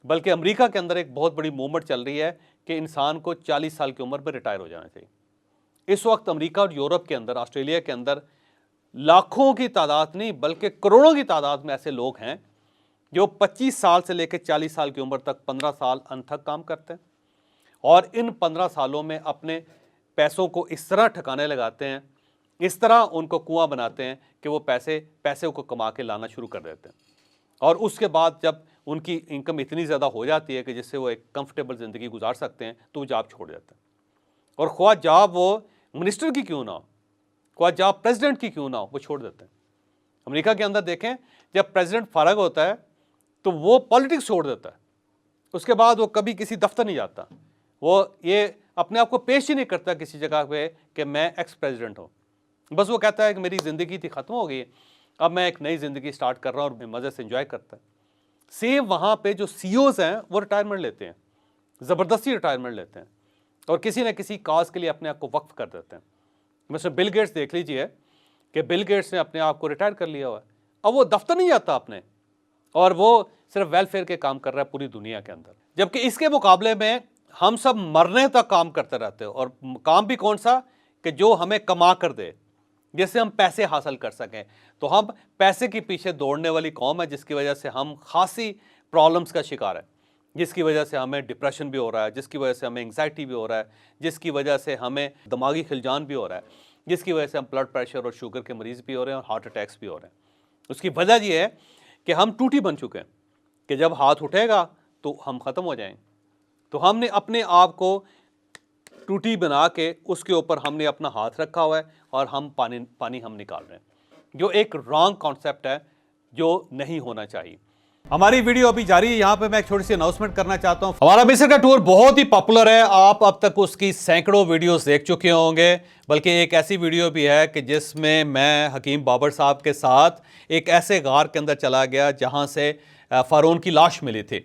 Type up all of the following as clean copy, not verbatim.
बल्कि अमेरिका के अंदर एक बहुत बड़ी मूवमेंट चल रही है कि इंसान को 40 साल की उम्र में रिटायर हो जाना चाहिए। इस वक्त अमेरिका और यूरोप के अंदर, ऑस्ट्रेलिया के अंदर लाखों की तादाद नहीं बल्कि करोड़ों की तादाद में ऐसे लोग हैं जो 25 साल से लेकर 40 साल की उम्र तक 15 साल अनथक काम करते हैं और इन 15 सालों में अपने पैसों को इस तरह ठिकाने लगाते हैं, इस तरह उनको कुआं बनाते हैं कि वो पैसे को कमा के लाना शुरू कर देते हैं। और उसके बाद जब उनकी इनकम इतनी ज़्यादा हो जाती है कि जिससे वो एक कंफर्टेबल ज़िंदगी गुजार सकते हैं तो वो जॉब छोड़ देते हैं। और ख्वाह जॉब वो मिनिस्टर की क्यों ना हो, ख्वाह जॉब प्रेसिडेंट की क्यों ना हो, वो छोड़ देते हैं। अमेरिका के अंदर देखें, जब प्रेसिडेंट फारग होता है तो वो पॉलिटिक्स छोड़ देता है, उसके बाद वो कभी किसी दफ्तर नहीं जाता, वो ये अपने आप को पेश ही नहीं करता किसी जगह पे कि मैं एक्स प्रेसिडेंट हूँ। बस वो कहता है कि मेरी ज़िंदगी थी ख़त्म हो गई, अब मैं एक नई ज़िंदगी स्टार्ट कर रहा हूँ और मज़े से एंजॉय करता है। सेम वहाँ पे जो सीईओज़ हैं वो रिटायरमेंट लेते हैं, ज़बरदस्ती रिटायरमेंट लेते हैं और किसी न किसी काज के लिए अपने आप को वक्फ कर देते हैं। मिस्टर बिल गेट्स देख लीजिए कि बिल गेट्स ने अपने आप को रिटायर कर लिया हुआ है, अब वो दफ्तर नहीं जाता अपने, और वो सिर्फ वेलफेयर के काम कर रहा है पूरी दुनिया के अंदर। जबकि इसके मुकाबले में हम सब मरने तक काम करते रहते हैं, और काम भी कौन सा कि जो हमें कमा कर दे, जिससे हम पैसे हासिल कर सकें। तो हम पैसे के पीछे दौड़ने वाली कौम है, जिसकी वजह से हम खासी प्रॉब्लम्स का शिकार है, जिसकी वजह से हमें डिप्रेशन भी हो रहा है, जिसकी वजह से हमें एंग्जाइटी भी हो रहा है, जिसकी वजह से हमें दिमागी खिलजान भी हो रहा है, जिसकी वजह से हम ब्लड प्रेशर और शुगर के मरीज़ भी हो रहे हैं और हार्ट अटैक्स भी हो रहे हैं। उसकी वजह यह है कि हम टूटी बन चुके हैं कि जब हाथ उठेगा तो हम ख़त्म हो जाएंगे। तो हमने अपने आप को टूटी बना के उसके ऊपर हमने अपना हाथ रखा हुआ है और हम पानी हम निकाल रहे हैं, जो एक रॉन्ग कॉन्सेप्ट है, जो नहीं होना चाहिए। हमारी वीडियो अभी जारी है। यहाँ पे मैं एक छोटी सी अनाउंसमेंट करना चाहता हूँ। हमारा मिस्र का टूर बहुत ही पॉपुलर है, आप अब तक उसकी सैकड़ों वीडियोस देख चुके होंगे, बल्कि एक ऐसी वीडियो भी है कि जिसमें मैं हकीम बाबर साहब के साथ एक ऐसे गार के अंदर चला गया जहाँ से फ़ारून की लाश मिली थी।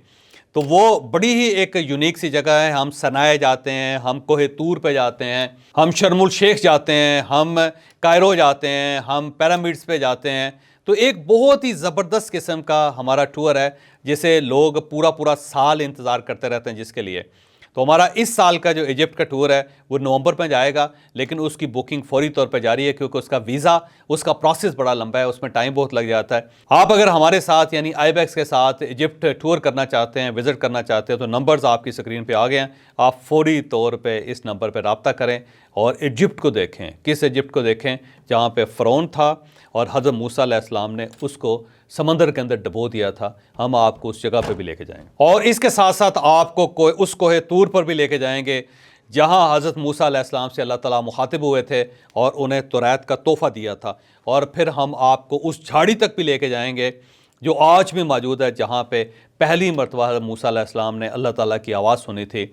तो वो बड़ी ही एक यूनिक सी जगह है। हम सनाए जाते हैं, हम कोहे तूर पे जाते हैं, हम शर्मुल शेख जाते हैं, हम कायरो जाते हैं, हम पिरामिड्स पे जाते हैं। तो एक बहुत ही ज़बरदस्त किस्म का हमारा टूर है जिसे लोग पूरा पूरा साल इंतज़ार करते रहते हैं जिसके लिए। तो हमारा इस साल का जो इजिप्ट का टूर है वो नवंबर में जाएगा, लेकिन उसकी बुकिंग फौरी तौर पर जारी है क्योंकि उसका वीज़ा, उसका प्रोसेस बड़ा लंबा है, उसमें टाइम बहुत लग जाता है। आप अगर हमारे साथ यानी आईबैक्स के साथ इजिप्ट टूर करना चाहते हैं, विज़िट करना चाहते हैं, तो नंबर्स आपकी स्क्रीन पर आ गए हैं। आप फौरी तौर पर इस नंबर पर रब्ता करें और इजिप्ट को देखें। किस इजिप्ट को देखें? जहाँ पर फ़िरौन था और हज़रत मूसा अलैहिस्सलाम ने उसको समंदर के अंदर डबो दिया था। हम आपको उस जगह पे भी लेके जाएंगे और इसके साथ साथ आपको उस कोहे तूर पर भी लेके जाएंगे जहां हज़रत मूसा अलैहिस्सलाम से अल्लाह ताला मुखातिब हुए थे और उन्हें तौरात का तोहफ़ा दिया था। और फिर हम आपको उस झाड़ी तक भी लेके जाएंगे जो आज भी मौजूद है, जहाँ पे पहली मरतबा हज़रत मूसा अलैहिस्सलाम ने अल्लाह ताला की आवाज़ सुनी थी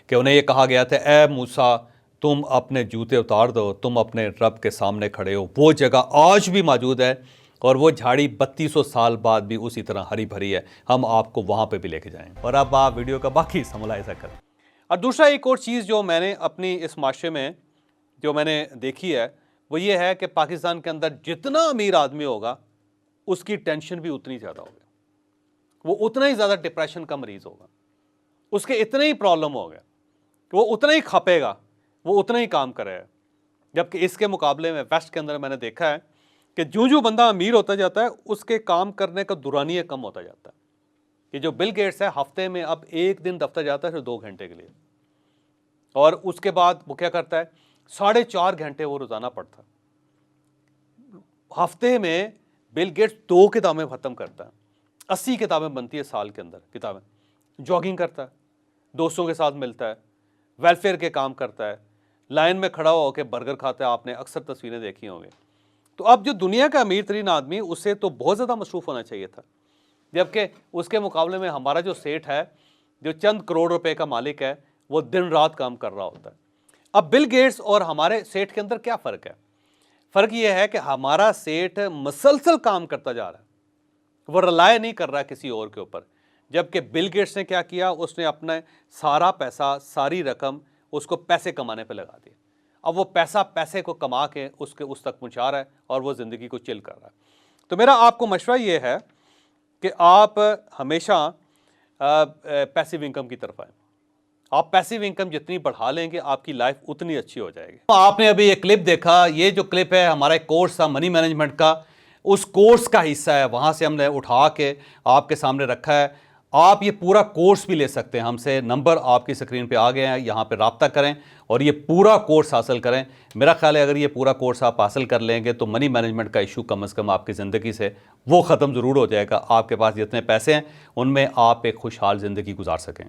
कि उन्हें ये कहा गया था, ए मूसा तुम अपने जूते उतार दो, तुम अपने रब के सामने खड़े हो। वो जगह आज भी मौजूद है और वो झाड़ी 3200 साल बाद भी उसी तरह हरी भरी है। हम आपको वहाँ पे भी लेके जाएंगे और अब आप वीडियो का बाकी मुलाहिज़ा करें। और दूसरा एक और चीज़ जो मैंने अपनी इस माशरे में जो मैंने देखी है वो ये है कि पाकिस्तान के अंदर जितना अमीर आदमी होगा उसकी टेंशन भी उतनी ज़्यादा होगी, वो उतना ही ज़्यादा डिप्रेशन का मरीज़ होगा, उसके इतने ही प्रॉब्लम हो गए, वो उतना ही खपेगा, वो उतना ही काम करेगा। जबकि इसके मुकाबले में वेस्ट के अंदर मैंने देखा है कि जो बंदा अमीर होता जाता है उसके काम करने का दुरानिया कम होता जाता है। कि जो बिल गेट्स है हफ्ते में अब एक दिन दफ्तर जाता है सिर्फ 2 घंटे के लिए, और उसके बाद वो क्या करता है 4.5 घंटे वो रोज़ाना पढ़ता है। हफ्ते में बिल गेट्स 2 किताबें ख़त्म करता है, 80 किताबें बनती है साल के अंदर किताबें। जॉगिंग करता है, दोस्तों के साथ मिलता है, वेलफेयर के काम करता है, लाइन में खड़ा होकर बर्गर खाता है, आपने अक्सर तस्वीरें देखी होंगी। तो अब जो दुनिया का अमीर तरीन आदमी उससे तो बहुत ज़्यादा मसरूफ़ होना चाहिए था, जबकि उसके मुकाबले में हमारा जो सेठ है जो चंद करोड़ रुपए का मालिक है वो दिन रात काम कर रहा होता है। अब बिल गेट्स और हमारे सेठ के अंदर क्या फ़र्क है? फ़र्क ये है कि हमारा सेठ मसलसल काम करता जा रहा है, वो रिलाय नहीं कर रहा है किसी और के ऊपर। जबकि बिल गेट्स ने क्या किया, उसने अपना सारा पैसा, सारी रकम उसको पैसे कमाने पर लगा दी। अब वो पैसे को कमा के उसके उस तक पहुंचा रहा है और वो ज़िंदगी को चिल कर रहा है। तो मेरा आपको मशवरा ये है कि आप हमेशा पैसिव इनकम की तरफ आएँ। आप पैसिव इनकम जितनी बढ़ा लेंगे आपकी लाइफ उतनी अच्छी हो जाएगी। आपने अभी ये क्लिप देखा, ये जो क्लिप है हमारा एक कोर्स था मनी मैनेजमेंट का, उस कोर्स का हिस्सा है, वहाँ से हमने उठा के आपके सामने रखा है। आप ये पूरा कोर्स भी ले सकते हैं हमसे, नंबर आपकी स्क्रीन पे आ गए हैं, यहाँ पे रब्ता करें और ये पूरा कोर्स हासिल करें। मेरा ख्याल है अगर ये पूरा कोर्स आप हासिल कर लेंगे तो मनी मैनेजमेंट का इशू कम से कम आपकी ज़िंदगी से वो ख़त्म ज़रूर हो जाएगा। आपके पास जितने पैसे हैं उनमें आप एक खुशहाल ज़िंदगी गुजार सकें।